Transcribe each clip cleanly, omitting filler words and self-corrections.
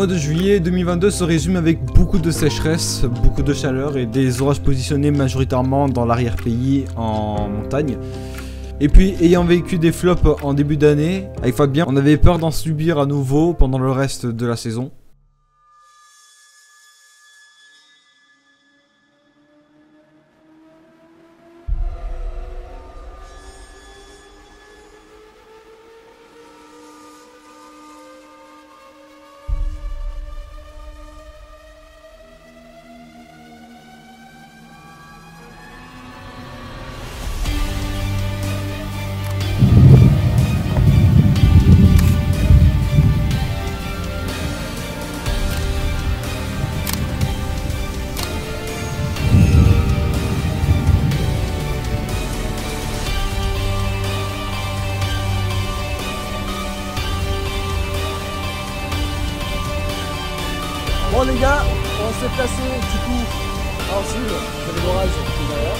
mois de juillet 2022 se résume avec beaucoup de sécheresse, beaucoup de chaleur et des orages positionnés majoritairement dans l'arrière-pays en montagne. Et puis, ayant vécu des flops en début d'année, avec Fabien, on avait peur d'en subir à nouveau pendant le reste de la saison. Bon les gars, on s'est placé du coup en sud, c'est l'orage qui est derrière.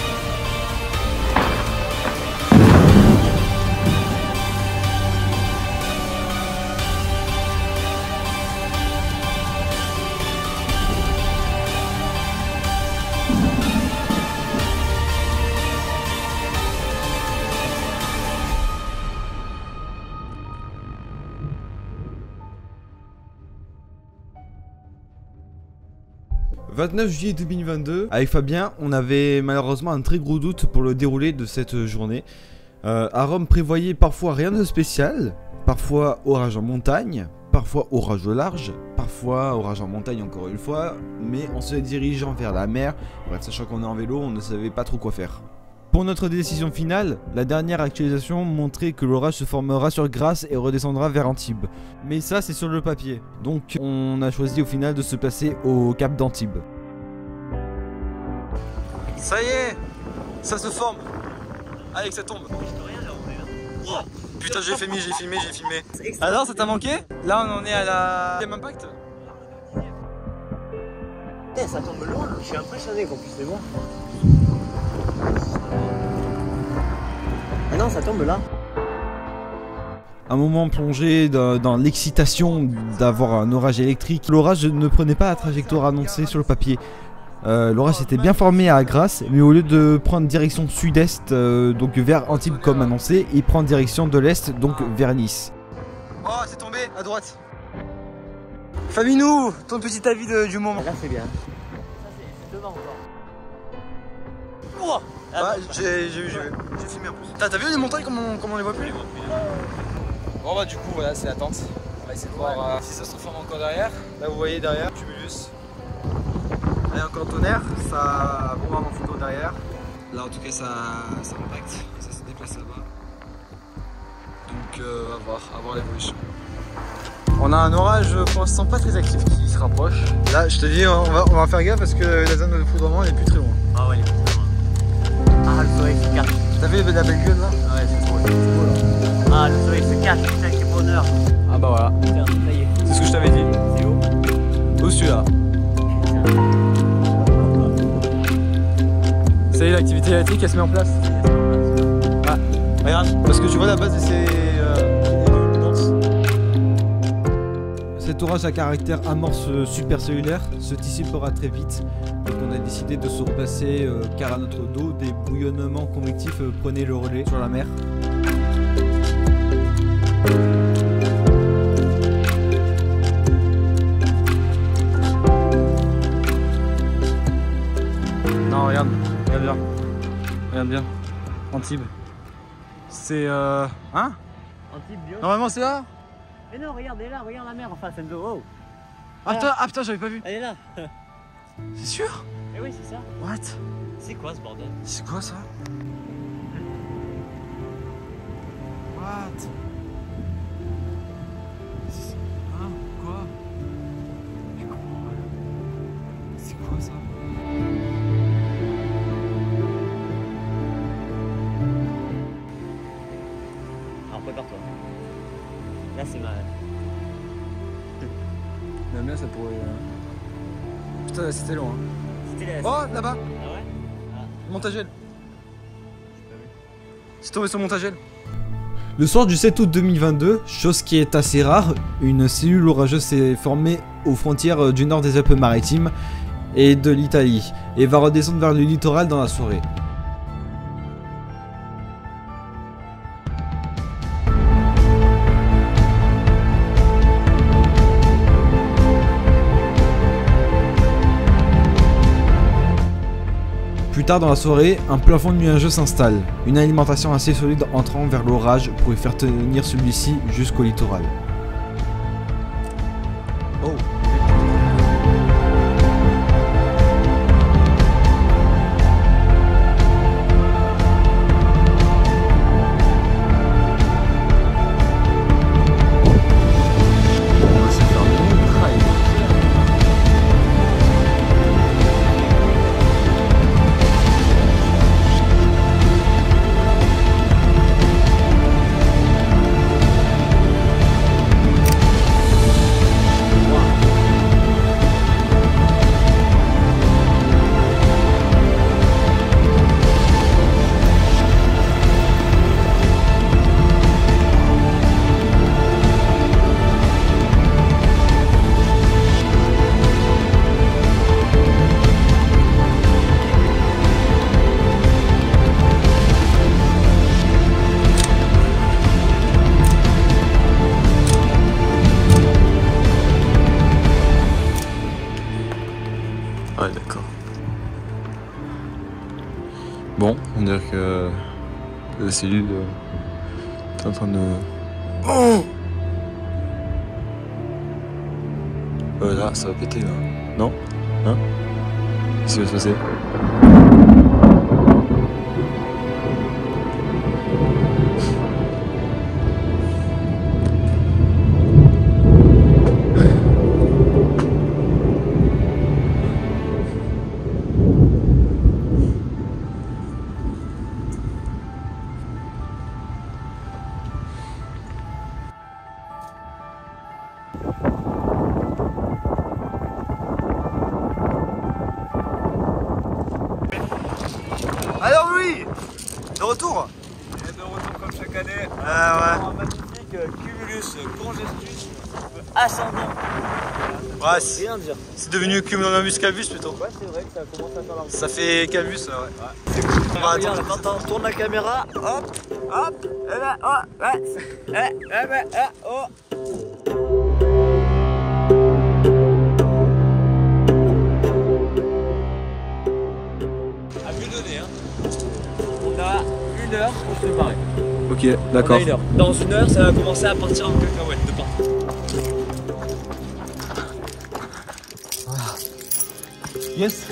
« 29 juillet 2022, avec Fabien, on avait malheureusement un très gros doute pour le déroulé de cette journée. À Rome prévoyait parfois rien de spécial, parfois orage en montagne, parfois orage au large, parfois orage en montagne encore une fois, mais en se dirigeant vers la mer, bref, sachant qu'on est en vélo, on ne savait pas trop quoi faire. Pour notre décision finale, la dernière actualisation montrait que l'orage se formera sur Grasse et redescendra vers Antibes. Mais ça c'est sur le papier, donc on a choisi au final de se placer au cap d'Antibes. Ça y est, ça se forme. Allez que ça tombe. Oh, putain j'ai filmé. Alors ça t'a manqué? Là on en est à la... Deuxième impact. Ça tombe loin, je suis impressionné qu'on puisse les voir. Ah non, ça tombe là. Un moment plongé dans l'excitation d'avoir un orage électrique. L'orage ne prenait pas la trajectoire annoncée sur le papier. L'orage s'était bien formé à Grasse, mais au lieu de prendre direction sud-est, donc vers Antibes comme annoncé, il prend direction de l'est, donc vers Nice. Oh, c'est tombé à droite. Faminou, ton petit avis du moment. Là c'est bien. Ça c'est devant encore. Oh, ah, j'ai filmé en plus. T'as vu les montagnes comme on les voit plus? Bon bah du coup voilà, c'est l'attente. On va essayer de voir si ça se forme encore derrière. Là vous voyez derrière, Cumulus. Là il y a encore tonnerre, ça va voir en photo derrière. Là en tout cas ça impacte, ça se déplace là-bas. Donc à voir l'évolution. On a un orage pour l'instant pas très actif qui se rapproche. Là je te dis on va faire gaffe parce que la zone de foudrement elle est plus très loin. Ah ouais, elle est plus très loin. Ah le soleil se cache. T'as vu la belle gueule là? Ah ouais c'est trop là. Ah le soleil se cache, putain quel bonheur. Ah bah voilà. Tiens, ça y est. C'est ce que je t'avais dit. C'est où? Où celui-là? Ça y est, l'activité électrique elle se met en place. Ah, regarde, parce que tu vois la base de ces denses. Cet orage à caractère amorce supercellulaire se dissipera très vite. Donc on a décidé de se replacer car à notre dos des bouillonnements convectifs prenaient le relais sur la mer. Non regarde bien. Regarde bien. Antibes. C'est hein? Antibes bio. Normalement c'est là? Mais non, regarde, elle est là, regarde la mer en face, Enzo. Oh. Ah putain j'avais pas vu. Elle est là. C'est sûr? Eh oui, c'est ça. What? C'est quoi ce bordel? C'est quoi ça? What? Hein? Quoi? Mais comment? C'est quoi ça? Alors prépare-toi. Là c'est mal. Même là ça pourrait... Putain c'était loin. C'était la... Oh là-bas! Ah ouais? Ah, Montagel. j'ai pas vu. C'est tombé sur Montagel. Le soir du 7 août 2022, chose qui est assez rare, une cellule orageuse s'est formée aux frontières du nord des Alpes-Maritimes et de l'Italie et va redescendre vers le littoral dans la soirée. Plus tard dans la soirée, un plafond nuageux s'installe, une alimentation assez solide entrant vers l'orage pour y faire tenir celui-ci jusqu'au littoral. Oh. Ouais, d'accord. Bon, on dirait que la cellule est en train de... Oh là, ça va péter là. Non? Hein? Qu'est-ce qui va se passer? Alors Louis, de retour. Et de retour comme chaque année. Ah Un magnifique cumulus congestus ascendant. ouais. Rien dire. C'est devenu cumulonimbus calvus plutôt. Ouais, c'est vrai que ça commence à faire la Ça fait calvus là, ouais. C'est cool. On va Regarde, attendre. quand on tourne la caméra, hop, hop, et ben, oh, ouais, ben, oh. À vue de nez, hein. On a 1 heure pour se préparer. Ok, On d'accord. a 1 heure. Dans 1 heure, ça va commencer à partir en cacahuète de partout. Yes.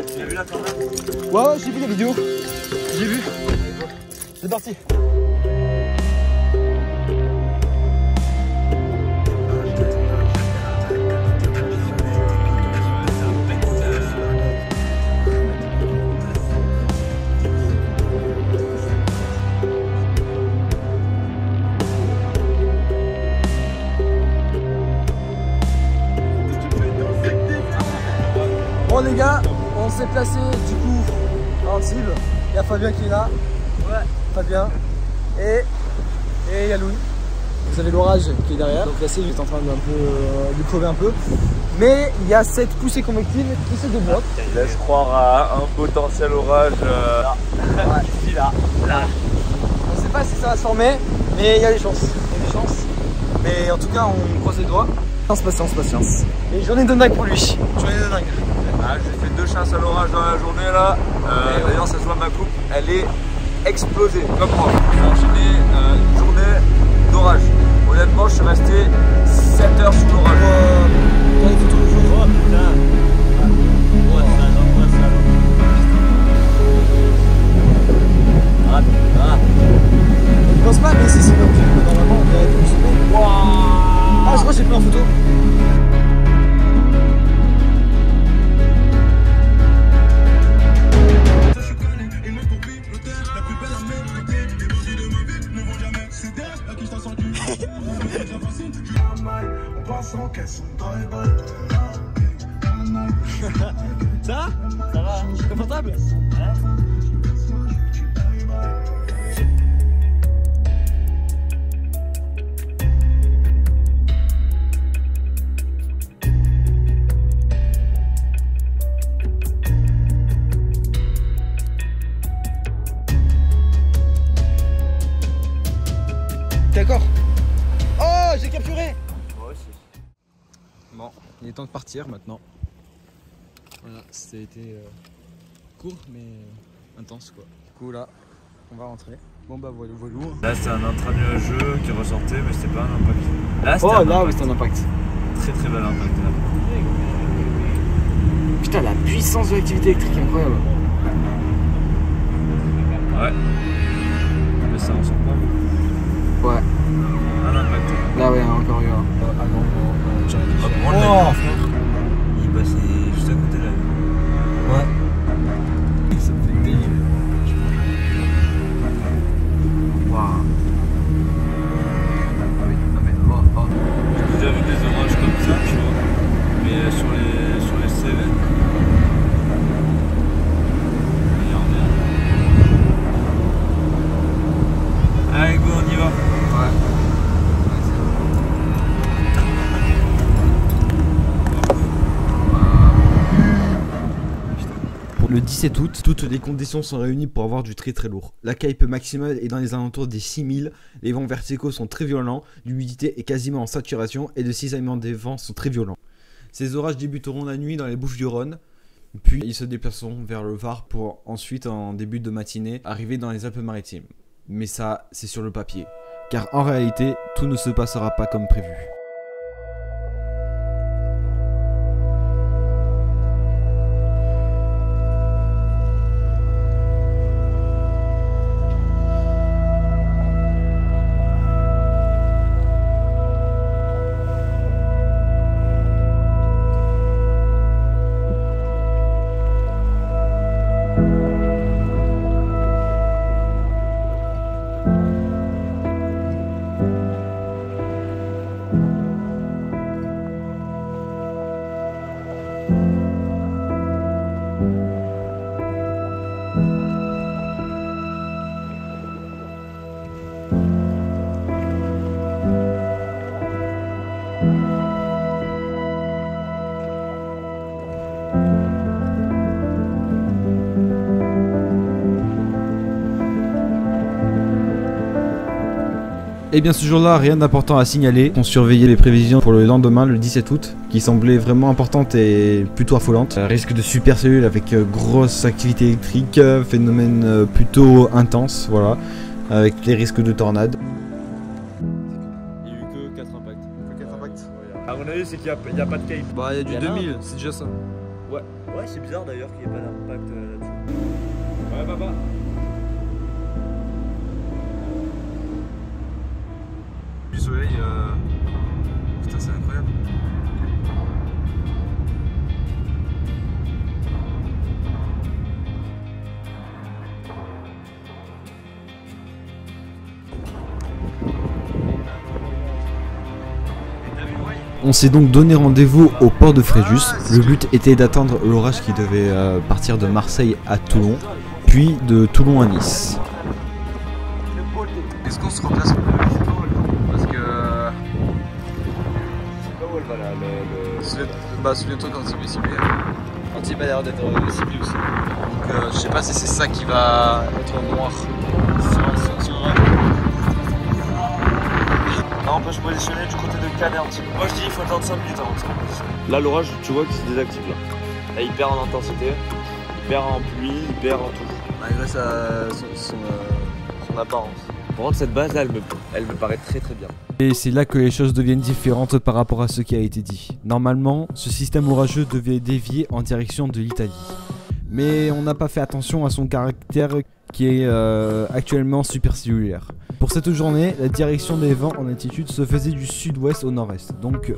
Tu as vu là quand même? Ouais, j'ai vu la vidéo. J'ai vu. C'est parti. Bon les gars, on s'est placé du coup à Antibes. Il y a Fabien qui est là. Ouais. Fabien. Et il y a Louis. Vous avez l'orage qui est derrière. Donc la cellule est en train de crever un peu. Mais il y a cette poussée convective qui se développe. Laisse croire à un potentiel orage. Ouais. Ici, là. On ne sait pas si ça va se former, mais il y a des chances. Il y a des chances. Mais en tout cas, on croise les doigts. Patience, patience. Et journée de dingue pour lui. Journée de dingue. Ah, j'ai fait 2 chasses à l'orage dans la journée là. D'ailleurs, ça se voit ma coupe, elle est explosée. Comme moi. J'ai enchaîné une journée d'orage. Honnêtement, je suis resté 7 heures sous l'orage. Dans les photos de jour. Oh putain. Ouais, ça, non, ouais, ça. Ah. Je pense pas, mais si c'est comme tu normalement, on dirait une semaine. Wow. Ah, je crois que j'ai pris en photo. Ça va? Confortable? l'ai capturé. Moi aussi. Bon, il est temps de partir maintenant. Voilà, ça a été court mais intense quoi. Du coup là, on va rentrer. Bon bah voilà. Là c'était un intra nuageux qui ressortait mais c'était pas un impact. Là c'était oui c'était un impact. Très très bel impact là. Putain la puissance de l'activité électrique incroyable. Ouais. Mais ça en sort pas. Ouais. Un impact. Là ouais encore eu un. Je sais pas si juste à côté là. Ouais. Ça me fait délire. Waouh. Ah oui, non mais J'ai déjà vu des orages comme ça, tu vois. Mais sur les Cévennes. Allez go, on y va. Ouais. Le 17 août, toutes les conditions sont réunies pour avoir du très très lourd. La cape maximale est dans les alentours des 6000, les vents verticaux sont très violents, l'humidité est quasiment en saturation et le cisaillement des vents sont très violents. Ces orages débuteront la nuit dans les Bouches-du-Rhône, puis ils se déplaceront vers le Var pour ensuite, en début de matinée, arriver dans les Alpes-Maritimes. Mais ça, c'est sur le papier, car en réalité, tout ne se passera pas comme prévu. Et bien ce jour-là, rien d'important à signaler. On surveillait les prévisions pour le lendemain, le 17 août, qui semblaient vraiment importantes et plutôt affolantes. Risque de supercellule avec grosse activité électrique, phénomène plutôt intense, voilà, avec les risques de tornades. Il n'y a eu que 4 impacts. À mon avis, c'est qu'il n'y a pas de cape. Bah il y a du 2000, c'est déjà ça. Ouais, c'est bizarre d'ailleurs qu'il n'y ait pas d'impact là-dessus. Ouais, papa. Du soleil, putain, c'est incroyable. On s'est donc donné rendez-vous au port de Fréjus. Le but était d'attendre l'orage qui devait partir de Marseille à Toulon, puis de Toulon à Nice. Est-ce qu'on se replace? Parce que... C'est pas où elle va là, Bah souviens-toi quand il est ciblé. quand il m'a l'air d'être ciblé aussi. Donc je sais pas si c'est ça qui va être noir. Là, on peut se positionner du côté de Canet un petit peu. Moi je dis il faut attendre 5 minutes avant de se positionner. Là, l'orage, tu vois qu'il se désactive là. Là, il perd en intensité, il perd en pluie, il perd en tout. Malgré son apparence. Par contre, cette base là, elle me paraît très très bien. Et c'est là que les choses deviennent différentes par rapport à ce qui a été dit. Normalement, ce système orageux devait dévier en direction de l'Italie. Mais on n'a pas fait attention à son caractère qui est actuellement supercellulaire. Pour cette journée, la direction des vents en altitude se faisait du sud-ouest au nord-est. Donc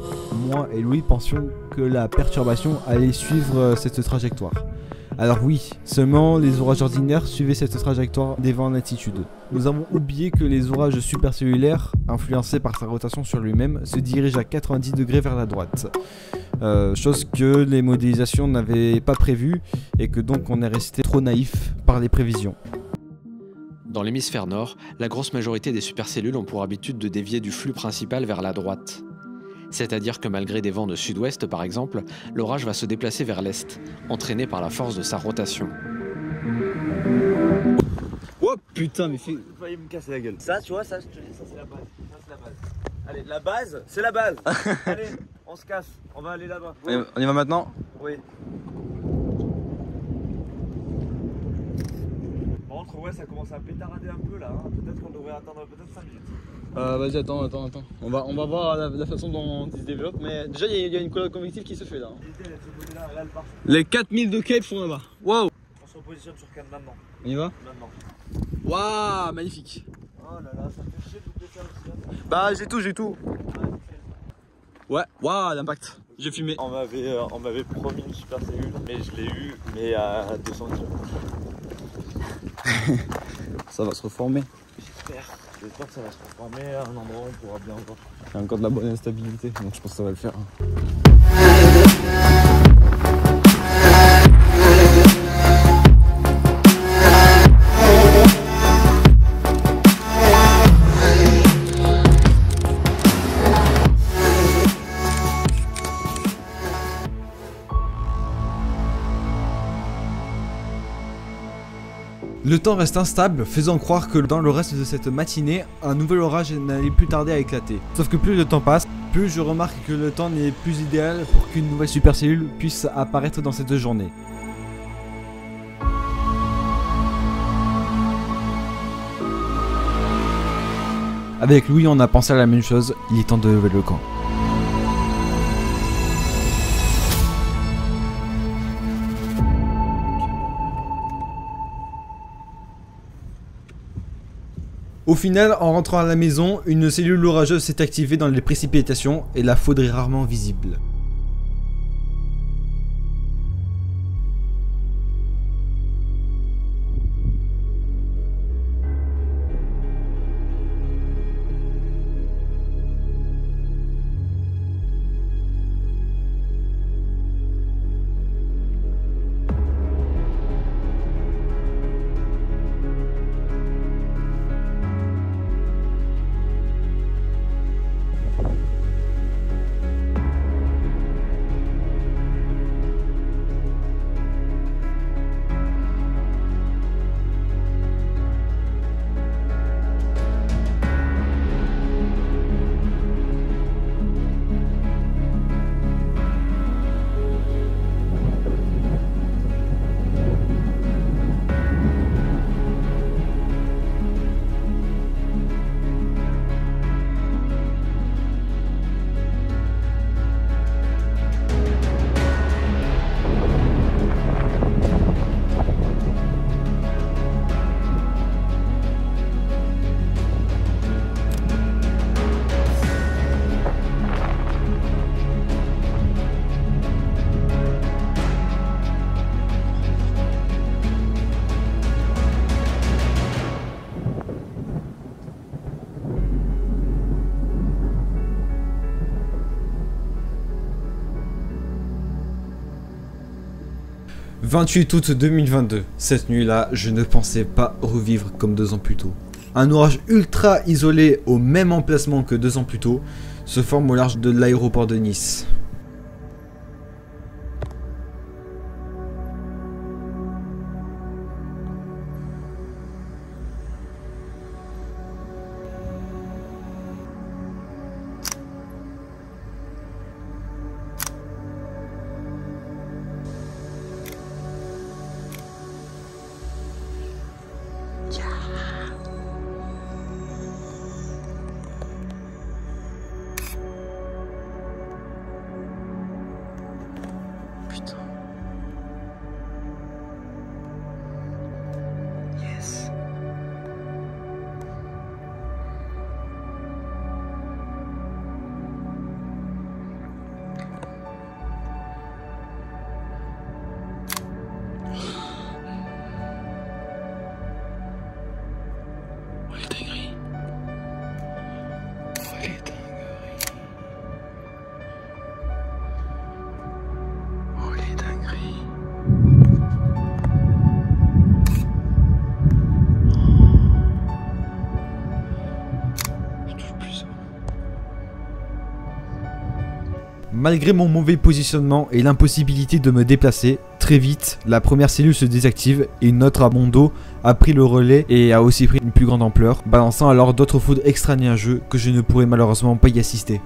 moi et Louis pensions que la perturbation allait suivre cette trajectoire. Alors oui, seulement les orages ordinaires suivaient cette trajectoire des vents en altitude. Nous avons oublié que les orages supercellulaires, influencés par sa rotation sur lui-même, se dirigent à 90 degrés vers la droite. Chose que les modélisations n'avaient pas prévue et que donc on est resté trop naïf par les prévisions. Dans l'hémisphère nord, la grosse majorité des supercellules ont pour habitude de dévier du flux principal vers la droite. C'est-à-dire que malgré des vents de sud-ouest par exemple, l'orage va se déplacer vers l'est, entraîné par la force de sa rotation. Oh putain mais fais... J'ai failli me casser la gueule. Ça, tu vois, ça, je te dis, ça c'est la base. Ça c'est la base. Allez, la base, c'est la base. Allez, on se casse, on va aller là-bas. On y va maintenant? Oui. Par contre, ouais, ça commence à pétarader un peu là. Hein. Peut-être qu'on devrait attendre peut-être 5 minutes. Vas-y, attends. On va voir la façon dont il se développe. Mais déjà, il y a une colonne convective qui se fait là. Les 4000 de Cape sont là-bas. Waouh! On se repositionne sur Cannes maintenant. On y va? Maintenant. Waouh, magnifique. Oh là là, ça fait chier de doubler ça aussi. Hein. Bah, j'ai tout. Ouais, waouh, l'impact. J'ai filmé. On m'avait promis une super cellule, mais je l'ai eu, mais à 200 kg. Ça va se reformer. J'espère que ça va se reformer à un endroit où on pourra bien voir. Il y a encore de la bonne instabilité, donc je pense que ça va le faire. Le temps reste instable, faisant croire que dans le reste de cette matinée, un nouvel orage n'allait plus tarder à éclater. Sauf que plus le temps passe, plus je remarque que le temps n'est plus idéal pour qu'une nouvelle supercellule puisse apparaître dans cette journée. Avec Louis, on a pensé à la même chose, il est temps de lever le camp. Au final, en rentrant à la maison, une cellule orageuse s'est activée dans les précipitations et la foudre est rarement visible. « 28 août 2022, cette nuit-là, je ne pensais pas revivre comme 2 ans plus tôt. Un orage ultra isolé au même emplacement que 2 ans plus tôt se forme au large de l'aéroport de Nice. Malgré mon mauvais positionnement et l'impossibilité de me déplacer, très vite, la première cellule se désactive et une autre à mon dos a pris le relais et a aussi pris une plus grande ampleur, balançant alors d'autres foudres extra nuageux que je ne pourrais malheureusement pas y assister.